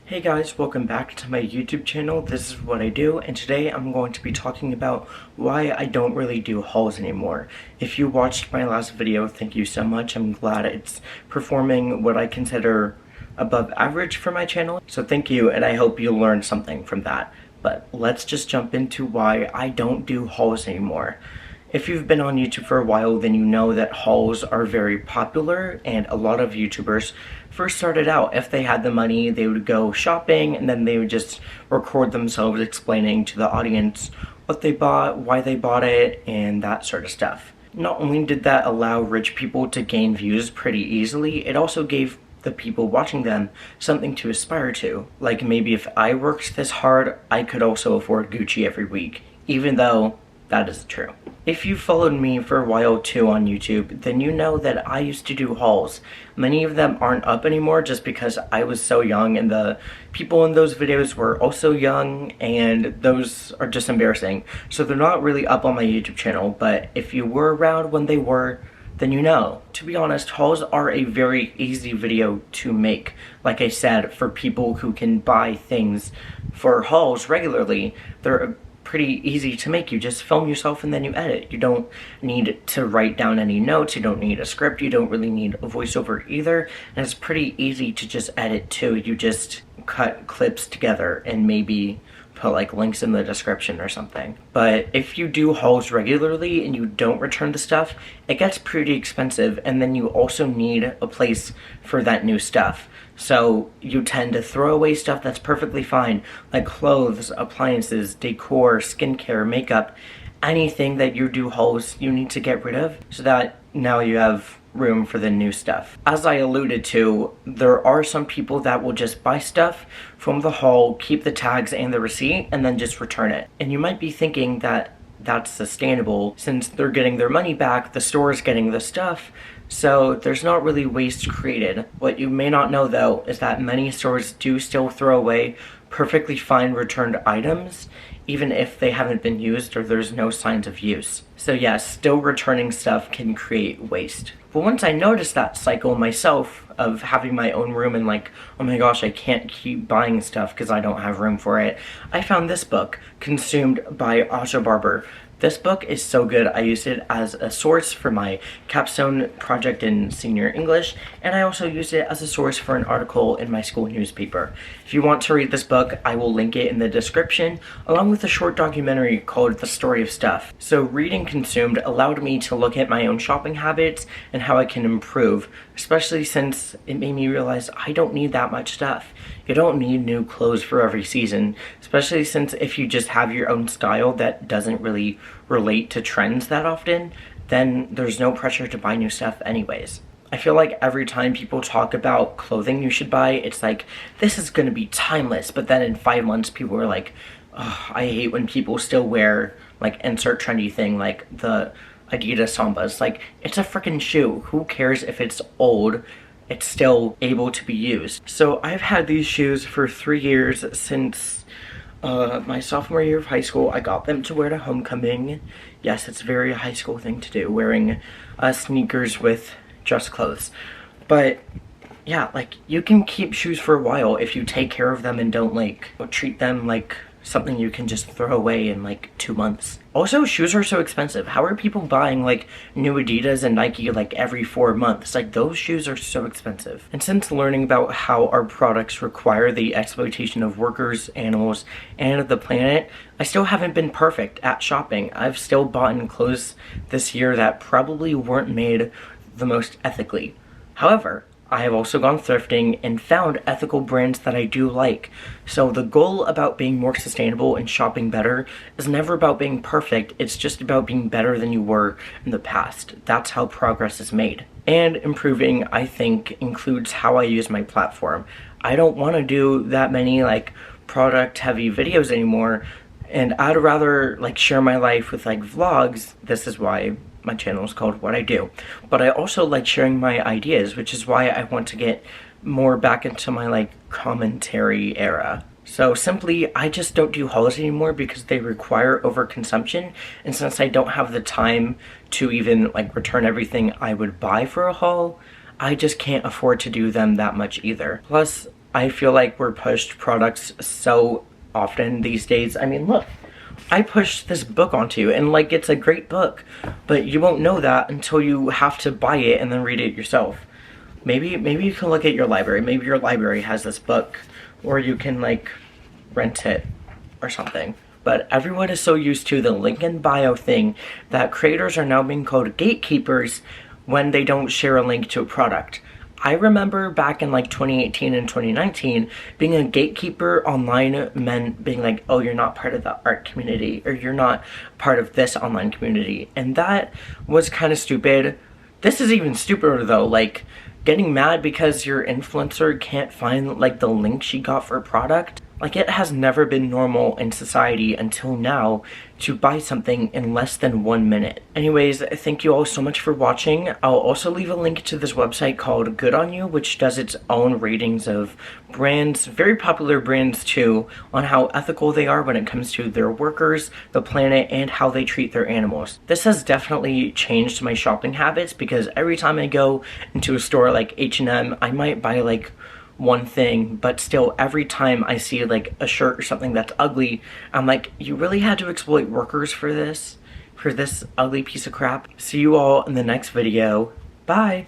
Hey guys, welcome back to my YouTube channel. This is what I do, and today I'm going to be talking about why I don't really do hauls anymore. If you watched my last video, thank you so much. I'm glad it's performing what I consider above average for my channel. So thank you, and I hope you learned something from that. But let's just jump into why I don't do hauls anymore. If you've been on YouTube for a while, then you know that hauls are very popular, and a lot of YouTubers first started out, if they had the money, they would go shopping and then they would just record themselves explaining to the audience what they bought, why they bought it, and that sort of stuff. Not only did that allow rich people to gain views pretty easily, it also gave the people watching them something to aspire to. Like maybe if I worked this hard, I could also afford Gucci every week, even though that is true. If you've followed me for a while too on YouTube, then you know that I used to do hauls. Many of them aren't up anymore just because I was so young and the people in those videos were also young, and those are just embarrassing. So they're not really up on my YouTube channel, but if you were around when they were, then you know. To be honest, hauls are a very easy video to make. Like I said, for people who can buy things for hauls regularly, they're pretty easy to make. You just film yourself and then you edit. You don't need to write down any notes, you don't need a script, you don't really need a voiceover either, and it's pretty easy to just edit too. You just cut clips together and maybe put like links in the description or something. But if you do hauls regularly and you don't return the stuff, it gets pretty expensive, and then you also need a place for that new stuff. So you tend to throw away stuff that's perfectly fine, like clothes, appliances, decor, skincare, makeup, anything that you do hauls you need to get rid of so that now you have room for the new stuff. As I alluded to, there are some people that will just buy stuff from the haul, keep the tags and the receipt, and then just return it. And you might be thinking that that's sustainable since they're getting their money back, the store is getting the stuff, so there's not really waste created. What you may not know though is that many stores do still throw away perfectly fine returned items even if they haven't been used or there's no signs of use. So yes, still returning stuff can create waste. But once I noticed that cycle myself of having my own room and like, oh my gosh, I can't keep buying stuff because I don't have room for it, I found this book, Consumed by Asha Barber. This book is so good. I used it as a source for my capstone project in senior English, and I also used it as a source for an article in my school newspaper. If you want to read this book, I will link it in the description, along with a short documentary called The Story of Stuff. So reading Consumed allowed me to look at my own shopping habits and how I can improve, especially since it made me realize I don't need that much stuff. You don't need new clothes for every season, especially since if you just have your own style that doesn't really relate to trends that often, then there's no pressure to buy new stuff anyways. I feel like every time people talk about clothing you should buy, it's like, this is gonna be timeless, but then in 5 months people are like, oh, I hate when people still wear, like, insert trendy thing, like the Adidas Sambas. Like, it's a freaking shoe. Who cares if it's old? It's still able to be used. So I've had these shoes for 3 years since my sophomore year of high school. I got them to wear to homecoming. Yes, it's a very high school thing to do, wearing sneakers with dress clothes. But yeah, like, you can keep shoes for a while if you take care of them and don't like treat them like something you can just throw away in like 2 months. Also, shoes are so expensive. How are people buying like new Adidas and Nike like every 4 months? Like, those shoes are so expensive. And since learning about how our products require the exploitation of workers, animals, and the planet, I still haven't been perfect at shopping. I've still bought clothes this year that probably weren't made the most ethically. However, I have also gone thrifting and found ethical brands that I do like. So the goal about being more sustainable and shopping better is never about being perfect, it's just about being better than you were in the past. That's how progress is made. And improving, I think, includes how I use my platform. I don't want to do that many like product heavy videos anymore, and I'd rather like share my life with like vlogs. This is why my channel is called What I Do. But I also like sharing my ideas, which is why I want to get more back into my like commentary era. So simply, I just don't do hauls anymore because they require overconsumption, and since I don't have the time to even like return everything I would buy for a haul, I just can't afford to do them that much either. Plus, I feel like we're pushed products so often these days. I mean, look, I pushed this book onto you, and like, it's a great book, but you won't know that until you have to buy it and then read it yourself. Maybe you can look at your library. Maybe your library has this book, or you can like rent it or something. But everyone is so used to the link in bio thing that creators are now being called gatekeepers when they don't share a link to a product. I remember back in like 2018 and 2019, being a gatekeeper online meant being like, oh, you're not part of the art community, or you're not part of this online community. And that was kind of stupid. This is even stupider though, like getting mad because your influencer can't find like the link she got for a product. Like, it has never been normal in society until now to buy something in less than 1 minute. Anyways, thank you all so much for watching. I'll also leave a link to this website called Good On You, which does its own ratings of brands, very popular brands too, on how ethical they are when it comes to their workers, the planet, and how they treat their animals. This has definitely changed my shopping habits because every time I go into a store like H&M, I might buy like one thing, but still every time I see like a shirt or something that's ugly, I'm like, you really had to exploit workers for this ugly piece of crap? See you all in the next video. Bye!